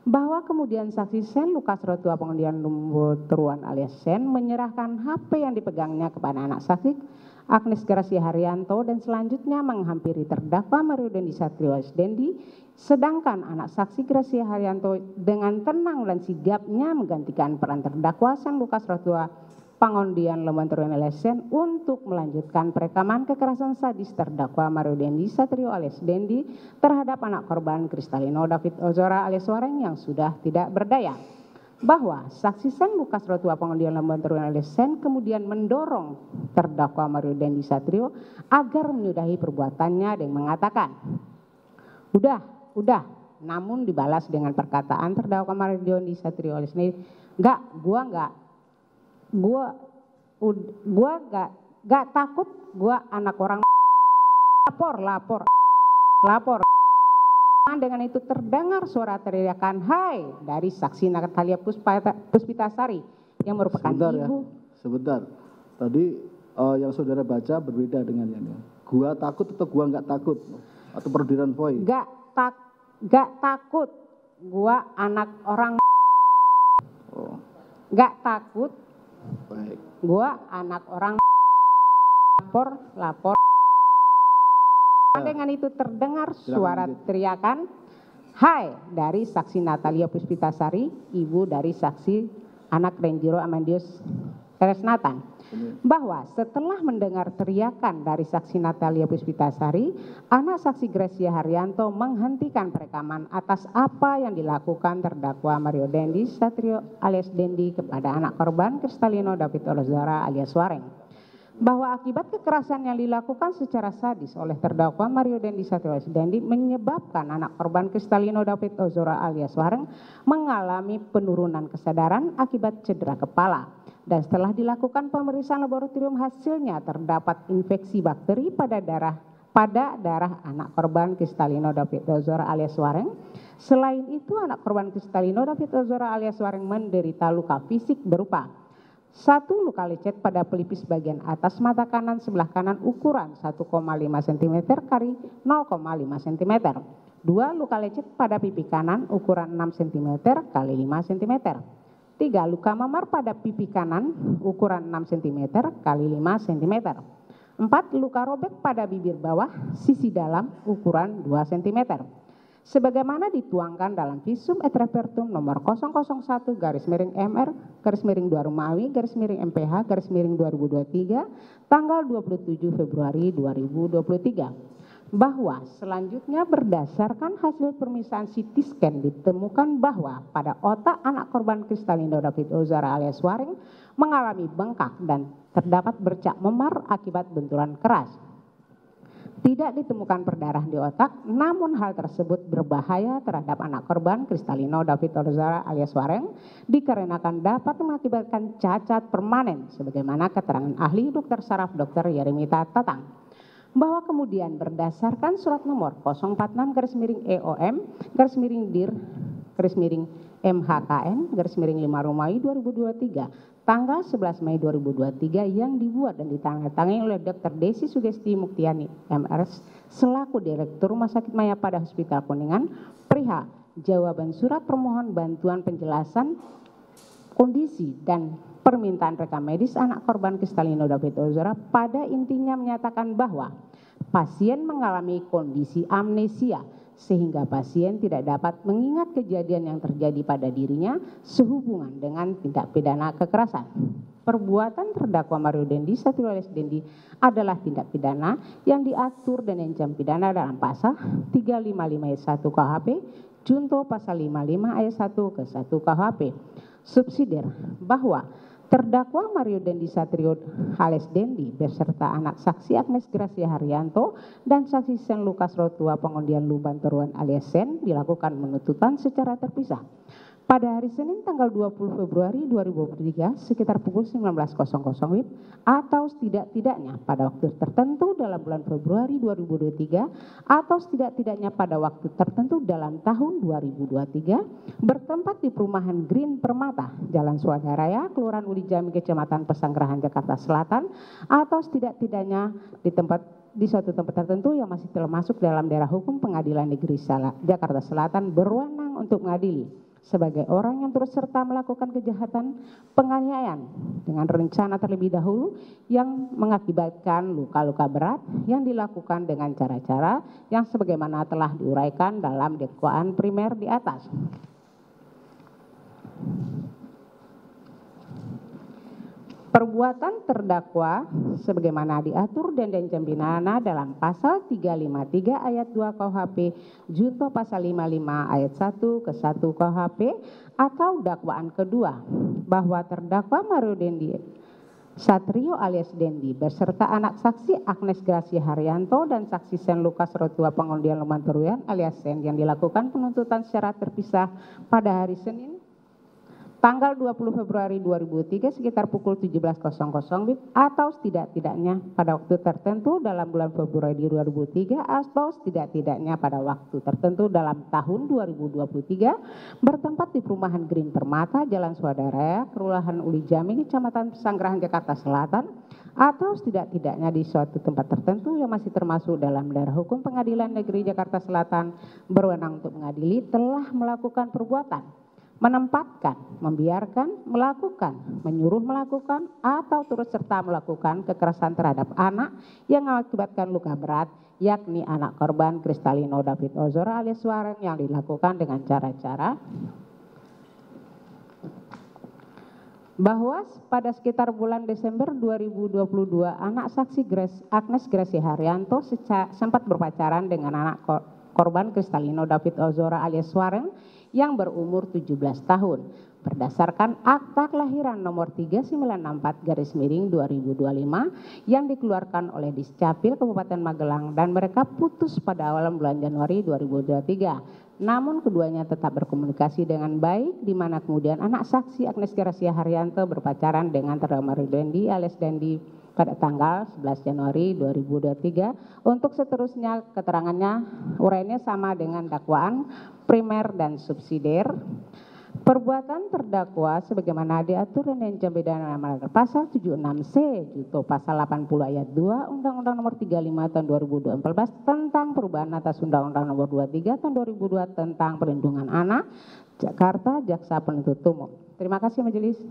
bahwa kemudian saksi Sen Lukas Rotua Pengundian Lumbuturuan alias Sen menyerahkan HP yang dipegangnya kepada anak saksi Agnes Gracia Haryanto dan selanjutnya menghampiri terdakwa Mario Dendi Satrio alias Dendi, sedangkan anak saksi Gracia Haryanto dengan tenang dan sigapnya menggantikan peran terdakwa Sen Lukas Rotua Pengundian Lumbuturuan alias Sen untuk melanjutkan perekaman kekerasan sadis terdakwa Mario Dendi Satrio alias Dendi terhadap anak korban Kristalino David Ozora alias Wareng yang sudah tidak berdaya. Bahwa saksi Sen Lukas Rotua Pengundian Lumbuturuan alias Sen kemudian mendorong terdakwa Mario Dendi Satrio agar menyudahi perbuatannya dan mengatakan, udah, namun dibalas dengan perkataan terdakwa Mario Dendi Satrio alias Dendi, gua gak takut, gua anak orang lapor. Dengan itu terdengar suara teriakan hai dari saksi Natalia Puspitasari yang merupakan ibu. Sebentar. Tadi yang saudara baca berbeda dengan yang ini. Gua takut atau gua nggak takut atau perdiran voi? Gak takut, gua anak orang. Gak takut. Baik. Gua anak orang lapor. Dengan itu terdengar suara teriakan hai dari saksi Natalia Puspitasari, ibu dari saksi anak Renjiro Amandius Teresnatan, bahwa setelah mendengar teriakan dari saksi Natalia Puspitasari, anak saksi Gracia Haryanto menghentikan perekaman atas apa yang dilakukan terdakwa Mario Dendi Satrio alias Dendi kepada anak korban Kristalino David Ozora alias Wareng, bahwa akibat kekerasan yang dilakukan secara sadis oleh terdakwa Mario Dendi Satrio alias Dendi menyebabkan anak korban Kristalino David Ozora alias Wareng mengalami penurunan kesadaran akibat cedera kepala. Dan setelah dilakukan pemeriksaan laboratorium hasilnya terdapat infeksi bakteri pada darah anak korban Kristalino David Ozora alias Wareng. Selain itu anak korban Kristalino David Ozora alias Wareng menderita luka fisik berupa: 1. Luka lecet pada pelipis bagian atas mata kanan sebelah kanan ukuran 1,5 cm kali 0,5 cm. 2. Luka lecet pada pipi kanan ukuran 6 cm kali 5 cm. 3. Luka memar pada pipi kanan ukuran 6 cm kali 5 cm. 4. Luka robek pada bibir bawah sisi dalam ukuran 2 cm. Sebagaimana dituangkan dalam visum et repertum nomor 001/MR/2 Romawi/MPH/2023 tanggal 27 Februari 2023, bahwa selanjutnya berdasarkan hasil pemeriksaan CT scan ditemukan bahwa pada otak anak korban Kristalino David Ozora alias Wareng mengalami bengkak dan terdapat bercak memar akibat benturan keras. Tidak ditemukan perdarahan di otak, namun hal tersebut berbahaya terhadap anak korban Kristalino David Ozora alias Wareng dikarenakan dapat mengakibatkan cacat permanen sebagaimana keterangan ahli dokter saraf Dr. Yeremita Tatang. Bahwa kemudian berdasarkan surat nomor 046/EOM/dir/MHKN/5 Romawi 2023 tanggal 11 Mei 2023 yang dibuat dan ditandatangani oleh Dr. Desi Sugesti Muktiani MRS selaku Direktur Rumah Sakit Mayapada Hospital Kuningan perihal jawaban surat permohonan bantuan penjelasan kondisi dan permintaan rekam medis anak korban Kristalino David Ozora pada intinya menyatakan bahwa pasien mengalami kondisi amnesia sehingga pasien tidak dapat mengingat kejadian yang terjadi pada dirinya sehubungan dengan tindak pidana kekerasan. Perbuatan terdakwa Mario Dendi Satrio alias Dendi adalah tindak pidana yang diatur dan diancam pidana dalam pasal 355 ayat 1 KUHP, junto pasal 55 ayat 1 ke 1 KUHP. Subsidiar bahwa terdakwa Mario Dendi Satrio alias Dendi beserta anak saksi Agnes Gracia Haryanto dan saksi Sen Lukas Rotua Pengundian Lumbuturuan alias Sen dilakukan penuntutan secara terpisah pada hari Senin tanggal 20 Februari 2023 sekitar pukul 19.00 WIB atau setidak-tidaknya pada waktu tertentu dalam bulan Februari 2023 atau setidak-tidaknya pada waktu tertentu dalam tahun 2023 bertempat di perumahan Green Permata, Jalan Swadaraya, Kelurahan Uli Jami, Kecamatan Pesanggerahan, Jakarta Selatan atau setidak-tidaknya di suatu tempat tertentu yang masih termasuk dalam daerah hukum Pengadilan Negeri Jakarta Selatan berwenang untuk mengadili sebagai orang yang turut serta melakukan kejahatan penganiayaan dengan rencana terlebih dahulu yang mengakibatkan luka-luka berat yang dilakukan dengan cara-cara yang sebagaimana telah diuraikan dalam dakwaan primer di atas. Perbuatan terdakwa sebagaimana diatur dan pidana dalam pasal 353 ayat 2 KUHP junto pasal 55 ayat 1 ke 1 KUHP atau dakwaan kedua bahwa terdakwa Mario Dendi Satrio alias Dendi beserta anak saksi Agnes Gracia Haryanto dan saksi Sen Lukas Rotua Pengundian Lumanturuyan alias Sen yang dilakukan penuntutan secara terpisah pada hari Senin tanggal 20 Februari 2003 sekitar pukul 17.00 WIB atau setidak-tidaknya pada waktu tertentu dalam bulan Februari 2003 atau setidak-tidaknya pada waktu tertentu dalam tahun 2023 bertempat di perumahan Green Permata, Jalan Swadaya, Kelurahan Uli Jami, Kecamatan Pesanggerahan, Jakarta Selatan atau setidak-tidaknya di suatu tempat tertentu yang masih termasuk dalam daerah hukum Pengadilan Negeri Jakarta Selatan berwenang untuk mengadili telah melakukan perbuatan menempatkan, membiarkan, melakukan, menyuruh melakukan, atau turut serta melakukan kekerasan terhadap anak yang mengakibatkan luka berat, yakni anak korban Kristalino David Ozora alias Wareng yang dilakukan dengan cara-cara bahwa pada sekitar bulan Desember 2022 anak saksi Agnes Gracia Haryanto sempat berpacaran dengan anak korban Kristalino David Ozora alias Wareng yang berumur 17 tahun berdasarkan akta kelahiran nomor 3964/2025 yang dikeluarkan oleh Discapil Kabupaten Magelang dan mereka putus pada awal bulan Januari 2023. Namun keduanya tetap berkomunikasi dengan baik di mana kemudian anak saksi Agnes Gracia Haryanto berpacaran dengan terdakwa Mario Dendi alias Dendi pada tanggal 11 Januari 2023. Untuk seterusnya keterangannya uraiannya sama dengan dakwaan primer dan subsidiar. Perbuatan terdakwa sebagaimana diatur dan diancam pidana pasal 76C junto pasal 80 ayat 2 Undang-Undang Nomor 35 Tahun 2014 tentang perubahan atas Undang-Undang Nomor 23 Tahun 2002 tentang Perlindungan Anak, Jakarta, Jaksa Penuntut Umum. Terima kasih Majelis.